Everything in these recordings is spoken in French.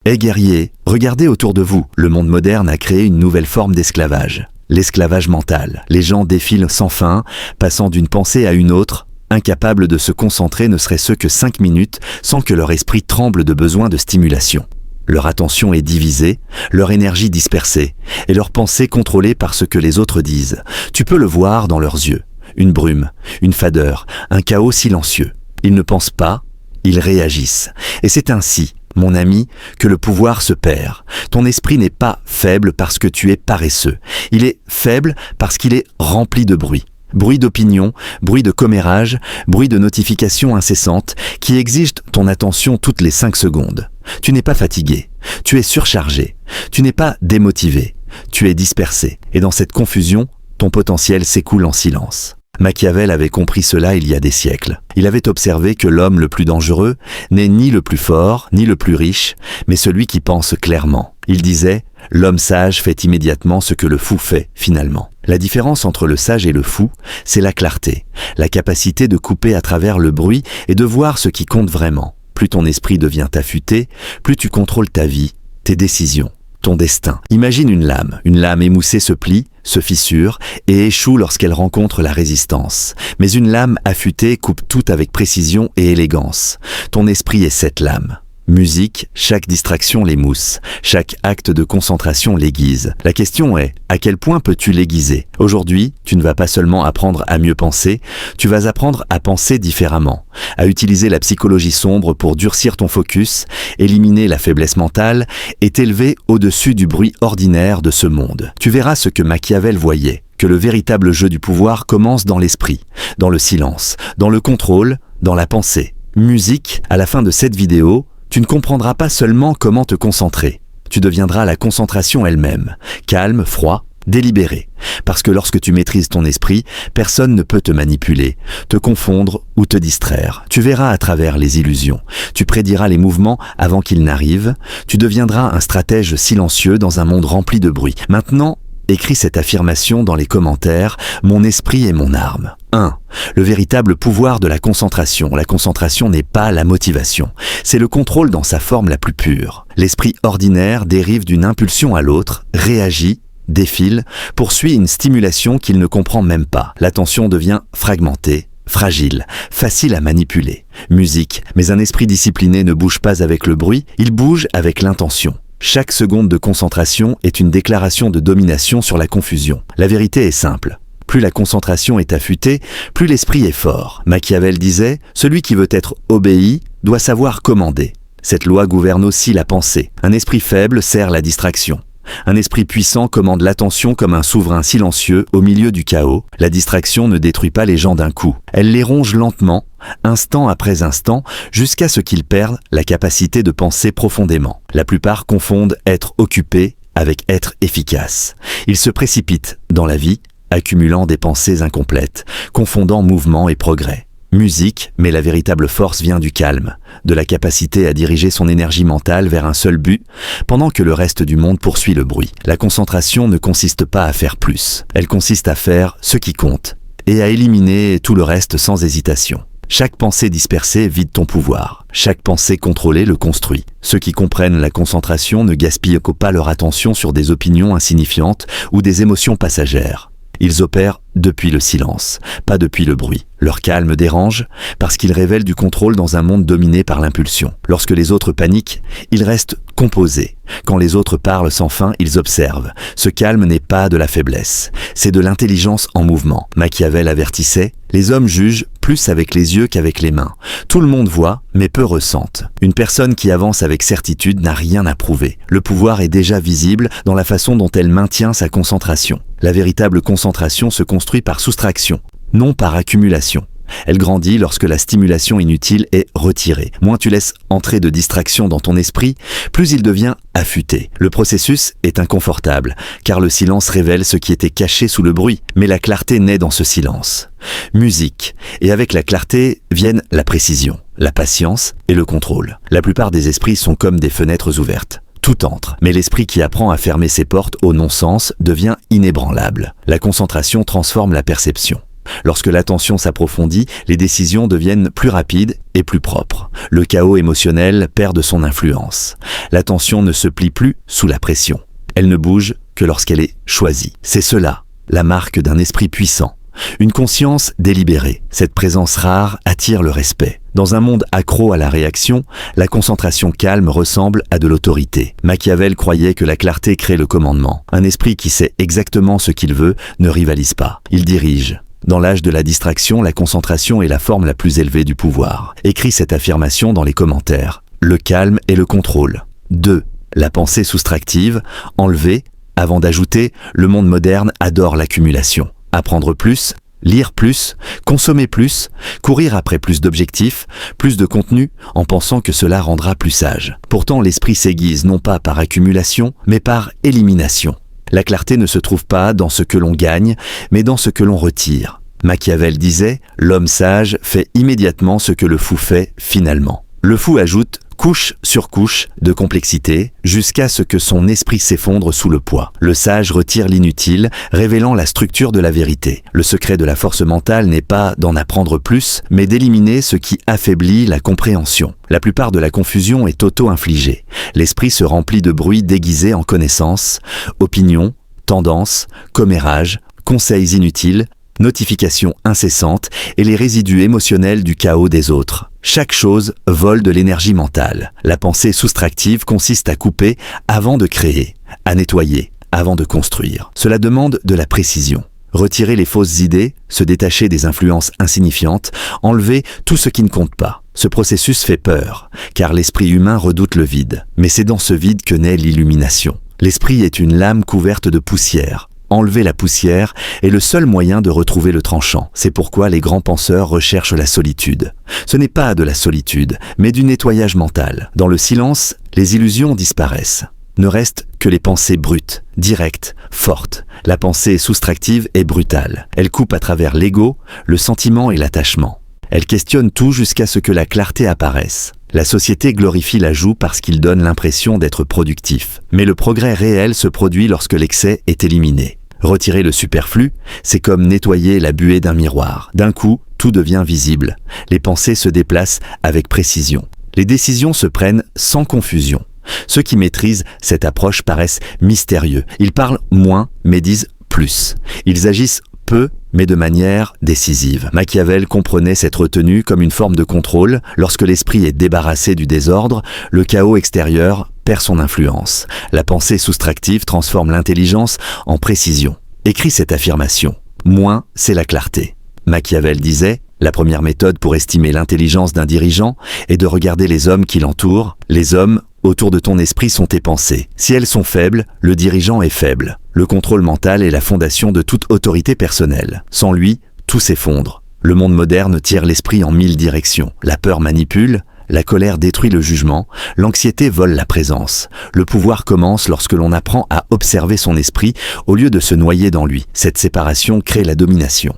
Hé guerriers, regardez autour de vous, le monde moderne a créé une nouvelle forme d'esclavage. L'esclavage mental. Les gens défilent sans fin, passant d'une pensée à une autre, incapables de se concentrer ne serait-ce que 5 minutes sans que leur esprit tremble de besoin de stimulation. Leur attention est divisée, leur énergie dispersée, et leur pensée contrôlée par ce que les autres disent. Tu peux le voir dans leurs yeux. Une brume, une fadeur, un chaos silencieux. Ils ne pensent pas, ils réagissent. Et c'est ainsi, mon ami, que le pouvoir se perd. Ton esprit n'est pas faible parce que tu es paresseux. Il est faible parce qu'il est rempli de bruit. Bruit d'opinion, bruit de commérage, bruit de notifications incessantes qui exigent ton attention toutes les 5 secondes. Tu n'es pas fatigué, tu es surchargé, tu n'es pas démotivé, tu es dispersé. Et dans cette confusion, ton potentiel s'écoule en silence. Machiavel avait compris cela il y a des siècles. Il avait observé que l'homme le plus dangereux n'est ni le plus fort, ni le plus riche, mais celui qui pense clairement. Il disait « L'homme sage fait immédiatement ce que le fou fait finalement ». La différence entre le sage et le fou, c'est la clarté, la capacité de couper à travers le bruit et de voir ce qui compte vraiment. Plus ton esprit devient affûté, plus tu contrôles ta vie, tes décisions, ton destin. Imagine une lame émoussée se plie, se fissure et échoue lorsqu'elle rencontre la résistance. Mais une lame affûtée coupe tout avec précision et élégance. Ton esprit est cette lame. Musique, chaque distraction l'émousse, chaque acte de concentration l'aiguise. La question est, à quel point peux-tu l'aiguiser? Aujourd'hui, tu ne vas pas seulement apprendre à mieux penser, tu vas apprendre à penser différemment, à utiliser la psychologie sombre pour durcir ton focus, éliminer la faiblesse mentale et t'élever au-dessus du bruit ordinaire de ce monde. Tu verras ce que Machiavel voyait, que le véritable jeu du pouvoir commence dans l'esprit, dans le silence, dans le contrôle, dans la pensée. Musique, à la fin de cette vidéo, tu ne comprendras pas seulement comment te concentrer. Tu deviendras la concentration elle-même, calme, froid, délibéré. Parce que lorsque tu maîtrises ton esprit, personne ne peut te manipuler, te confondre ou te distraire. Tu verras à travers les illusions. Tu prédiras les mouvements avant qu'ils n'arrivent. Tu deviendras un stratège silencieux dans un monde rempli de bruit. Maintenant, écris cette affirmation dans les commentaires, mon esprit est mon arme. 1. Le véritable pouvoir de la concentration. La concentration n'est pas la motivation. C'est le contrôle dans sa forme la plus pure. L'esprit ordinaire dérive d'une impulsion à l'autre, réagit, défile, poursuit une stimulation qu'il ne comprend même pas. L'attention devient fragmentée, fragile, facile à manipuler. Musique. Mais un esprit discipliné ne bouge pas avec le bruit, il bouge avec l'intention. Chaque seconde de concentration est une déclaration de domination sur la confusion. La vérité est simple. Plus la concentration est affûtée, plus l'esprit est fort. Machiavel disait « Celui qui veut être obéi doit savoir commander ». Cette loi gouverne aussi la pensée. Un esprit faible sert la distraction. Un esprit puissant commande l'attention comme un souverain silencieux au milieu du chaos. La distraction ne détruit pas les gens d'un coup. Elle les ronge lentement, instant après instant, jusqu'à ce qu'ils perdent la capacité de penser profondément. La plupart confondent être occupé avec être efficace. Ils se précipitent dans la vie, accumulant des pensées incomplètes, confondant mouvement et progrès. Musique, mais la véritable force vient du calme, de la capacité à diriger son énergie mentale vers un seul but, pendant que le reste du monde poursuit le bruit. La concentration ne consiste pas à faire plus, elle consiste à faire ce qui compte, et à éliminer tout le reste sans hésitation. Chaque pensée dispersée vide ton pouvoir, chaque pensée contrôlée le construit. Ceux qui comprennent la concentration ne gaspillent pas leur attention sur des opinions insignifiantes ou des émotions passagères. Ils opèrent depuis le silence, pas depuis le bruit. Leur calme dérange parce qu'ils révèlent du contrôle dans un monde dominé par l'impulsion. Lorsque les autres paniquent, ils restent composés. Quand les autres parlent sans fin, ils observent. Ce calme n'est pas de la faiblesse, c'est de l'intelligence en mouvement. Machiavel avertissait, les hommes jugent plus avec les yeux qu'avec les mains. Tout le monde voit, mais peu ressentent. Une personne qui avance avec certitude n'a rien à prouver. Le pouvoir est déjà visible dans la façon dont elle maintient sa concentration. La véritable concentration se construit par soustraction, non par accumulation. Elle grandit lorsque la stimulation inutile est retirée. Moins tu laisses entrer de distractions dans ton esprit, plus il devient affûté. Le processus est inconfortable, car le silence révèle ce qui était caché sous le bruit, mais la clarté naît dans ce silence. Musique, et avec la clarté viennent la précision, la patience et le contrôle. La plupart des esprits sont comme des fenêtres ouvertes. Tout entre, mais l'esprit qui apprend à fermer ses portes au non-sens devient inébranlable. La concentration transforme la perception. Lorsque l'attention s'approfondit, les décisions deviennent plus rapides et plus propres. Le chaos émotionnel perd de son influence. L'attention ne se plie plus sous la pression. Elle ne bouge que lorsqu'elle est choisie. C'est cela, la marque d'un esprit puissant. Une conscience délibérée. Cette présence rare attire le respect. Dans un monde accro à la réaction, la concentration calme ressemble à de l'autorité. Machiavel croyait que la clarté crée le commandement. Un esprit qui sait exactement ce qu'il veut ne rivalise pas. Il dirige. Dans l'âge de la distraction, la concentration est la forme la plus élevée du pouvoir. Écris cette affirmation dans les commentaires. Le calme et le contrôle. 2. La pensée soustractive, enlevée, avant d'ajouter, le monde moderne adore l'accumulation. Apprendre plus, lire plus, consommer plus, courir après plus d'objectifs, plus de contenu, en pensant que cela rendra plus sage. Pourtant, l'esprit s'aiguise non pas par accumulation, mais par élimination. La clarté ne se trouve pas dans ce que l'on gagne, mais dans ce que l'on retire. Machiavel disait « L'homme sage fait immédiatement ce que le fou fait finalement ». Le fou ajoute couche sur couche de complexité jusqu'à ce que son esprit s'effondre sous le poids. Le sage retire l'inutile, révélant la structure de la vérité. Le secret de la force mentale n'est pas d'en apprendre plus, mais d'éliminer ce qui affaiblit la compréhension. La plupart de la confusion est auto-infligée. L'esprit se remplit de bruits déguisés en connaissances, opinions, tendances, commérages, conseils inutiles, notifications incessantes et les résidus émotionnels du chaos des autres. Chaque chose vole de l'énergie mentale. La pensée soustractive consiste à couper avant de créer, à nettoyer avant de construire. Cela demande de la précision. Retirer les fausses idées, se détacher des influences insignifiantes, enlever tout ce qui ne compte pas. Ce processus fait peur, car l'esprit humain redoute le vide. Mais c'est dans ce vide que naît l'illumination. L'esprit est une lame couverte de poussière. Enlever la poussière est le seul moyen de retrouver le tranchant. C'est pourquoi les grands penseurs recherchent la solitude. Ce n'est pas de la solitude, mais du nettoyage mental. Dans le silence, les illusions disparaissent. Ne restent que les pensées brutes, directes, fortes. La pensée soustractive est brutale. Elle coupe à travers l'ego, le sentiment et l'attachement. Elle questionne tout jusqu'à ce que la clarté apparaisse. La société glorifie l'ajout parce qu'il donne l'impression d'être productif. Mais le progrès réel se produit lorsque l'excès est éliminé. Retirer le superflu, c'est comme nettoyer la buée d'un miroir. D'un coup, tout devient visible. Les pensées se déplacent avec précision. Les décisions se prennent sans confusion. Ceux qui maîtrisent cette approche paraissent mystérieux. Ils parlent moins, mais disent plus. Ils agissent peu, mais de manière décisive. Machiavel comprenait cette retenue comme une forme de contrôle. Lorsque l'esprit est débarrassé du désordre, le chaos extérieur perd son influence. La pensée soustractive transforme l'intelligence en précision. Écris cette affirmation. Moins, c'est la clarté. Machiavel disait, la première méthode pour estimer l'intelligence d'un dirigeant est de regarder les hommes qui l'entourent. Les hommes autour de ton esprit sont tes pensées. Si elles sont faibles, le dirigeant est faible. Le contrôle mental est la fondation de toute autorité personnelle. Sans lui, tout s'effondre. Le monde moderne tire l'esprit en 1000 directions. La peur manipule, la colère détruit le jugement, l'anxiété vole la présence. Le pouvoir commence lorsque l'on apprend à observer son esprit au lieu de se noyer dans lui. Cette séparation crée la domination.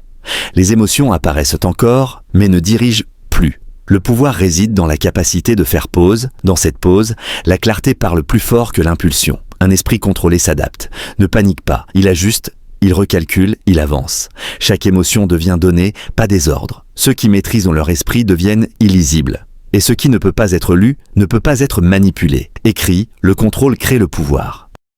Les émotions apparaissent encore, mais ne dirigent plus. Le pouvoir réside dans la capacité de faire pause. Dans cette pause, la clarté parle plus fort que l'impulsion. Un esprit contrôlé s'adapte, ne panique pas, il ajuste, il recalcule, il avance. Chaque émotion devient donnée, pas désordre. Ceux qui maîtrisent leur esprit deviennent illisibles. Et ce qui ne peut pas être lu ne peut pas être manipulé. Écrit, le contrôle crée le pouvoir.